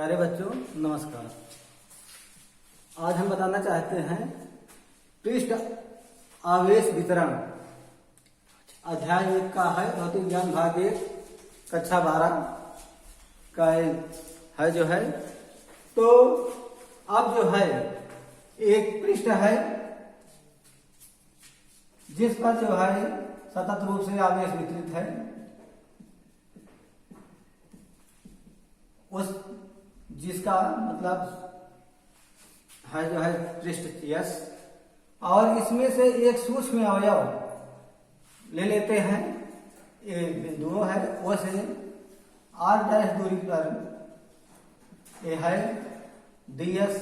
प्यारे बच्चों नमस्कार। आज हम बताना चाहते हैं पृष्ठ आवेश वितरण अध्याय 1 का है। भौतिक ज्ञान भाग 1 कक्षा 12 का है जो है। तो अब जो है एक पृष्ठ है जिस पर जो है सतत रूप से आवेश वितरित है। उस जिसका मतलब है जो है पृष्ठ यस, और इसमें से एक सूक्ष्म अवयव ले लेते हैं। एक बिंदु है वो से आर डैश दूरी पर ये है ds।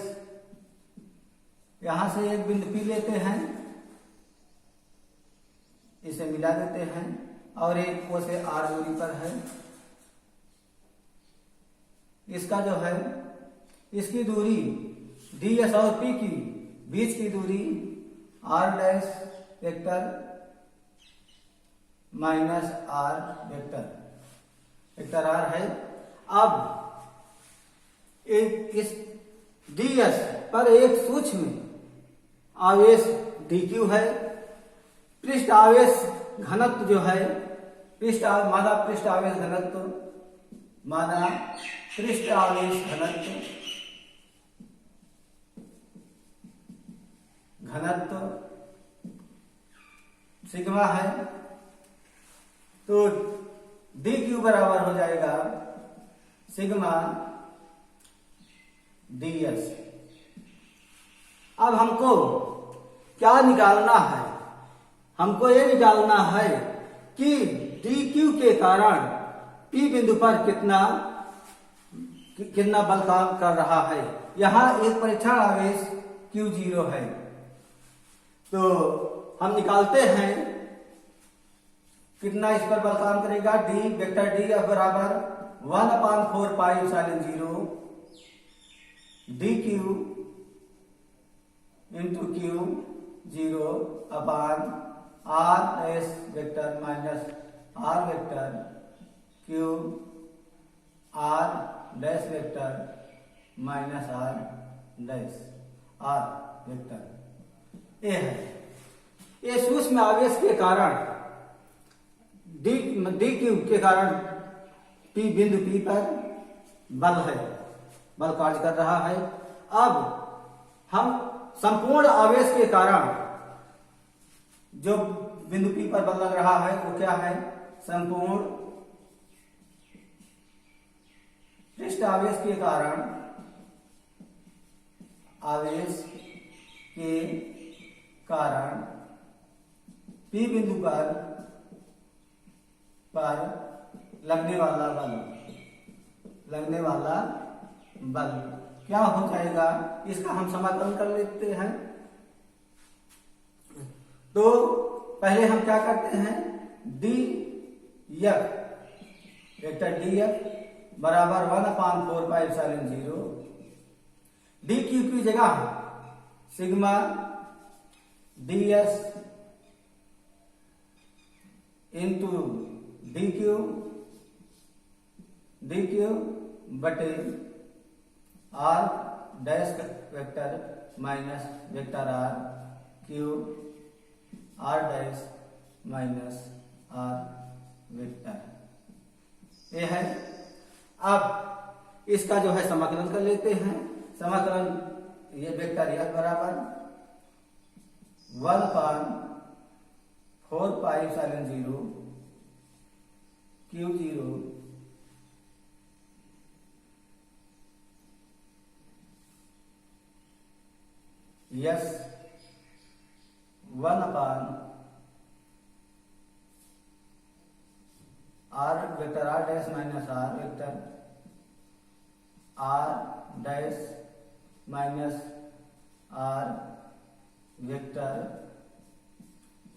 यहां से एक बिंदु पी लेते हैं, इसे मिला देते हैं, और एक वो से आर दूरी पर है। इसका जो है इसकी दूरी ds और p की बीच की दूरी r dash vector minus r vector r है। अब इस ds पर एक सूक्ष्म आवेश dq है। पृष्ठ आवेश घनत्व जो है मादा पृष्ठ आवेश घनत्व सिग्मा है। तो dq बराबर हो जाएगा सिग्मा ds। अब हमको क्या निकालना है? हमको ये निकालना है कि dq के कारण p बिंदु पर कितना बल काम कर रहा है। यहाँ एक परीक्षण आवेश q0 है। तो हम निकालते हैं कितना इस पर बल काम करेगा। d वेक्टर d बराबर 1/4 pi epsilon 0 dq into q0 अपान r s vector minus r vector q r dash vector minus r dash r vector ये है। ये सूक्ष्म आवेश के कारण dq के कारण p बिंदु p पर बल कार्य कर रहा है। अब हम संपूर्ण आवेश के कारण जो बिंदु p पर बल लग रहा है वो क्या है? संपूर्ण पृष्ठ आवेश के कारण p बिंदु पर लगने वाला बल क्या हो जाएगा? इसका हम समाकलन कर लेते हैं। तो पहले हम क्या करते हैं? df वेक्टर df बराबर 1/4 पाई एप्सिलॉन 0 dq की जगह सिग्मा ds इंटू dq बटे r dash vector minus vector r q r dash minus r vector ये है। अब इसका जो है समाकलन कर लेते हैं। समाकलन ये वेक्टर यह बराबर 1/4 pi epsilon 0 q0 yes 1/r vector r dash minus r vector r dash minus r vector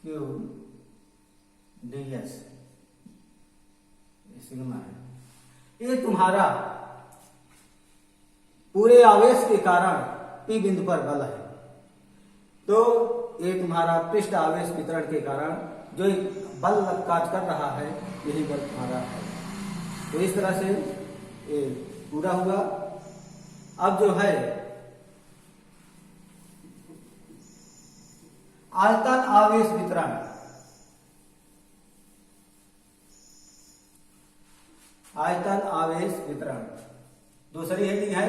q ds sigma है। ये तुम्हारा पूरे आवेश के कारण p बिंदु पर बल है। तो ये तुम्हारा पृष्ठ आवेश वितरण के कारण जो बल कार्य कर रहा है यही बल तुम्हारा है। तो इस तरह से ये पूरा हुआ। अब जो है आयतन आवेश वितरण, आयतन आवेश वितरण दूसरी हेडिंग है।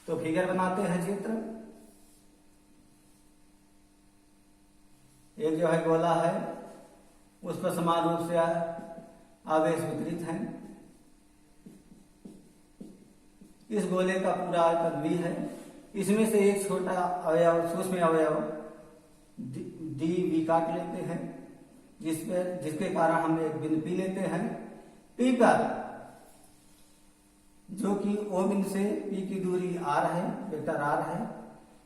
तो फिगर बनाते हैं चित्र। एक जो है गोला है, उस पर समान रूप से आवेश वितरित है। इस गोले का पूरा आयतन V है। इसमें से एक छोटा अवयव, सूक्ष्म अवयव dV काट लेते हैं, जिसके कारण हम एक बिंदु P लेते हैं। P पर जो कि O बिंदु से P की दूरी R है, वेक्टर R है,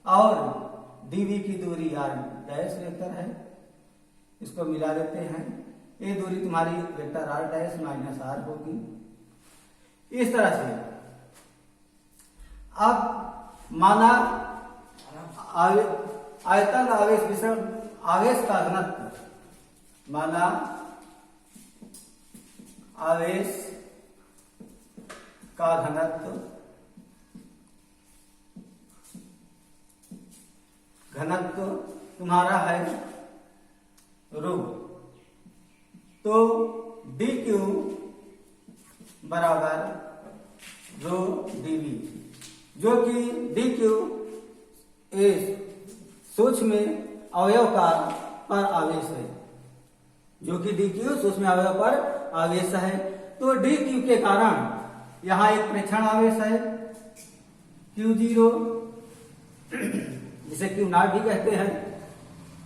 और dV की दूरी R डैश वेक्टर है, इसको मिला देते हैं। ये दूरी तुम्हारी vector R dash minus R होगी। इस तरह से अब माना आयतन आवेश वितरण, आवेश का घनत्व, माना आवेश का घनत्व, घनत्व तुम्हारा है रो, तो dq बराबर रो dv, जो कि dq सूक्ष्म अवयव का पर आवेश है, जो कि dq सूक्ष्म अवयव पर आवेश है। तो dq के कारण यहां एक प्रेक्षण आवेश है q0, जिसे q नॉट भी कहते हैं।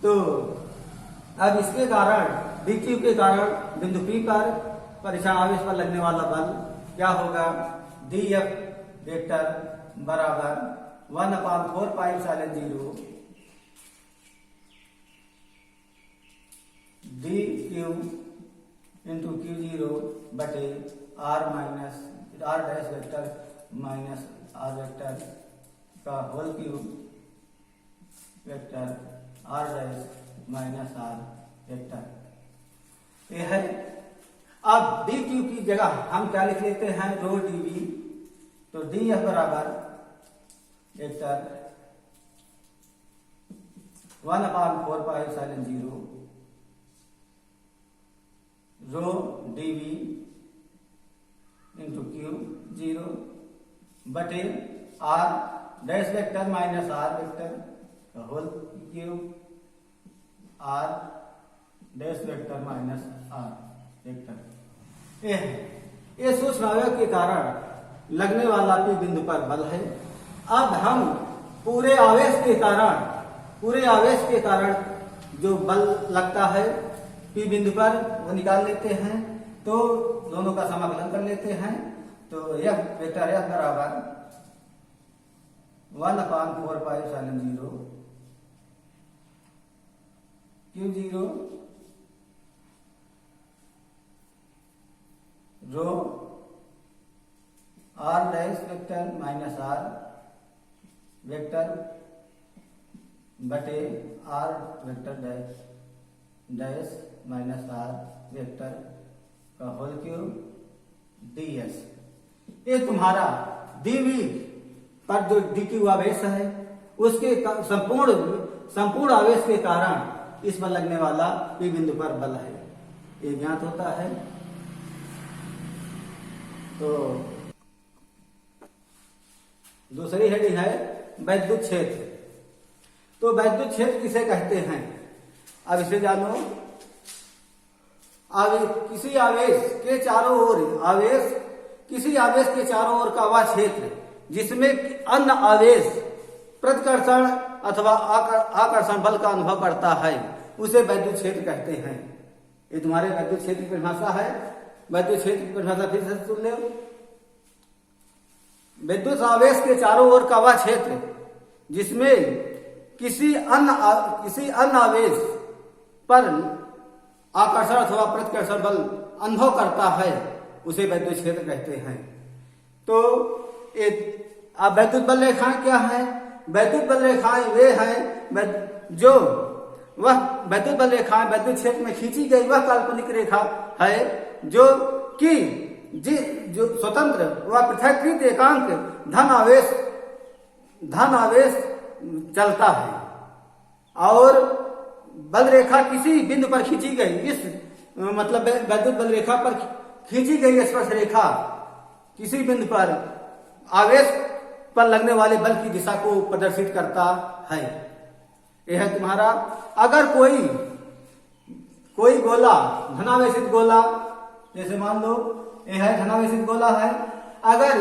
तो अब इसके कारण dq के कारण बिंदु P पर परीक्षण आवेश पर लगने वाला बल क्या होगा, dF वेक्टर बराबर 1/4 pi epsilon 0 dq into q0 बटे r minus r dash vector minus r vector का whole cube vector r dash minus r vector. ये है। अब dq की जगह हम क्या लिख लेते हैं, रो dv, तो df बराबर vector 1/4 pi epsilon 0 rho dv into q0 बटे r dash vector minus r vector का whole cube r dash vector minus r vector. ये सूक्ष्म अवयव के कारण लगने वाला P बिंदु पर बल है। अब हम पूरे आवेश के कारण जो बल लगता है P बिंदु पर वो निकाल लेते हैं। तो दोनों का समाकलन कर लेते हैं। तो यह वेक्टर F बराबर 1/4 पाई एप्सिलॉन 0 q0 रो r dash vector minus r vector बटे r vector dash minus r vector का होल क्यूब ds। ये तुम्हारा dv पर जो dq आवेश है उसके संपूर्ण आवेश के कारण इस पर लगने वाला P बिंदु पर बल है, ये ज्ञात होता है। तो दूसरी हेडिंग है वैद्युत क्षेत्र। तो वैद्युत क्षेत्र किसे कहते हैं, अब इसे जानो। किसी आवेश के चारों ओर का वह क्षेत्र जिसमें अन्य आवेश प्रतिकर्षण अथवा आकर्षण बल का अनुभव करता है उसे वैद्युत क्षेत्र कहते हैं। ये तुम्हारे वैद्युत क्षेत्र की परिभाषा है। वैद्युत क्षेत्र की परिभाषा फिर से सुन लो। विद्युत आवेश के चारों ओर का वह क्षेत्र जिसमें किसी अन्य आवेश पर आकर्षण अथवा प्रतिकर्षण बल अनुभव करता है उसे वैद्युत क्षेत्र कहते हैं। तो आप वैद्युत बल रेखाएं क्या है, वैद्युत बल रेखाएं वे हैं जो वह वैद्युत बल रेखाएं वैद्युत क्षेत्र में खींची गई वह काल्पनिक रेखा है जो कि जो स्वतंत्र व पृथककृत एकांक धन आवेश चलता है और बल रेखा किसी बिंदु पर खींची गई इस मतलब वैद्युत बल रेखा पर खींची गई स्पर्श रेखा किसी बिंदु पर आवेश पर लगने वाले बल की दिशा को प्रदर्शित करता है। यह है तुम्हारा अगर कोई गोला धनावेशित गोला, जैसे मान लो यह है धनावेशित गोला है, अगर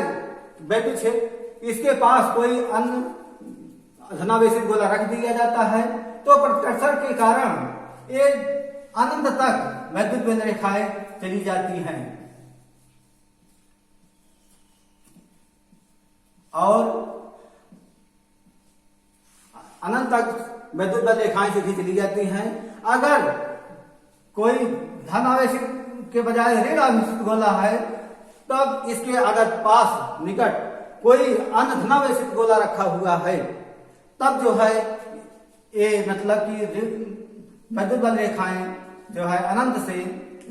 वैद्युत क्षेत्र इसके पास कोई अन्य धनावेशित गोला रख दिया जाता है तो प्रतिकर्षण के कारण ये अनंत तक वैद्युत बल रेखाएं चली जाती हैं और अनंत तक वैद्युत बल रेखाएं सीधी चली जाती हैं। अगर कोई धन आवेशित के बजाय ऋण आवेशित गोला है तब इसके अगर पास निकट कोई अन्य धनावेशित गोला रखा हुआ है तब जो है ये मतलब कि वैद्युत बल रेखाएं जो है अनंत से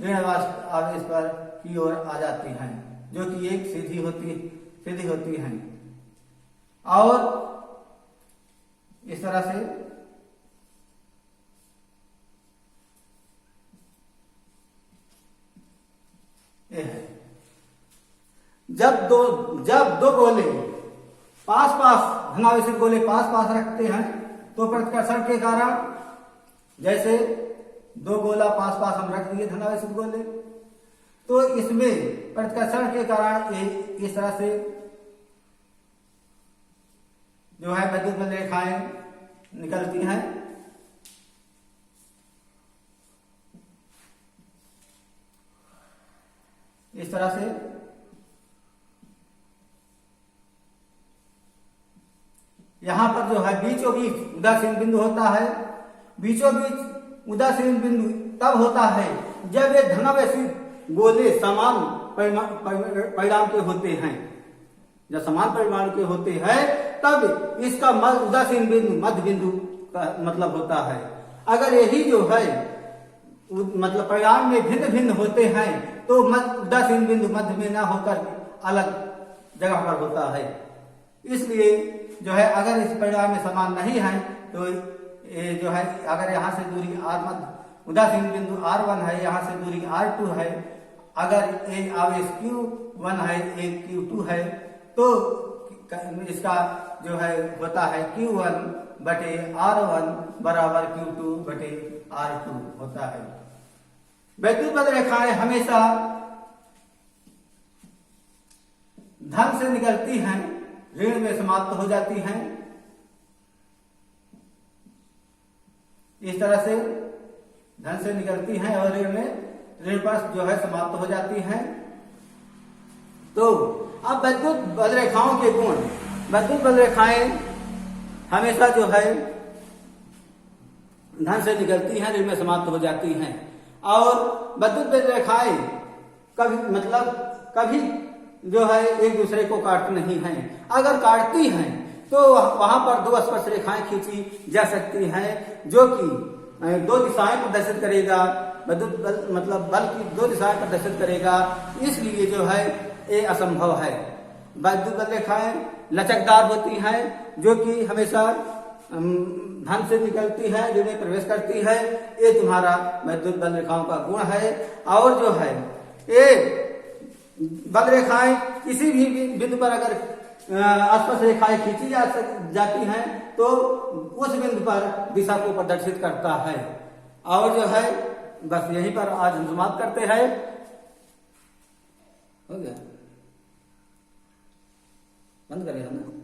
ऋण आवेश पर की ओर आ जाती हैं जो कि एक सीधी होती हैं और इस तरह से ये है। जब दो गोले पास धनावेशित गोले पास रखते हैं तो प्रतिकर्षण के कारण, जैसे दो गोला पास हम रख दिए धनावेशित गोले, तो इसमें प्रतिकर्षण के कारण इस तरह से जो है वैद्युत बल रेखाएं निकलती हैं। इस तरह से यहां पर जो है बीचों बीच उदासीन बिंदु होता है। बीचों बीच उदासीन बिंदु तब होता है जब ये धनावेशित गोले समान परिमाण के होते हैं। जब समान परिमाण के होते हैं तब इसका उदासीन बिंदु मध्य बिंदु का मतलब होता है। अगर यही जो है मतलब परिमाण में भिन्न भिन्न होते हैं तो उदासीन बिंदु मध्य में ना होकर अलग जगह पर होता है। इसलिए जो है अगर इस परिमाण में समान नहीं है तो ये जो है अगर यहाँ से दूरी r उदासीन बिंदु r1 है, यहाँ से दूरी r2 है, अगर एक आवेश q1 है एक q2 है तो इसका जो है होता है q1 बटे r1 बराबर q2 बटे r2 होता है। वैद्युत बल रेखाएं हमेशा धन से निकलती हैं, ऋण में समाप्त हो जाती हैं। इस तरह से धन से निकलती हैं और ऋण पर जो है समाप्त हो जाती हैं। तो अब वैद्युत बल रेखाओं के गुण, वैद्युत बल रेखाएं हमेशा जो है धन से निकलती हैं, ऋण में समाप्त हो जाती हैं और वैद्युत बल रेखाएं कभी जो है एक दूसरे को काटती नहीं हैं। अगर काटती हैं तो वहां पर दो स्पर्श रेखाएं खींची जा सकती हैं जो कि दो दिशाएं प्रदर्शित करेगा। वैद्युत बल बल की दो दिशाएं प्रदर्शित करेगा, इसलिए जो है ये असंभव है। वैद्युत बल रेखाएं लचकदार होती हैं जो कि हमेशा धन से निकलती है, ऋण में प्रवेश करती है। ये तुम्हारा वैद्युत बल रेखाओं का गुण है। और जो है ये बल रेखाएं किसी भी बिंदु पर अगर स्पर्श रेखाएं खींची जाती हैं तो उस बिंदु पर दिशा को प्रदर्शित करता है। और जो है बस यहीं पर आज हम समाप्त करते हैं। हो गया, बंद करें हम।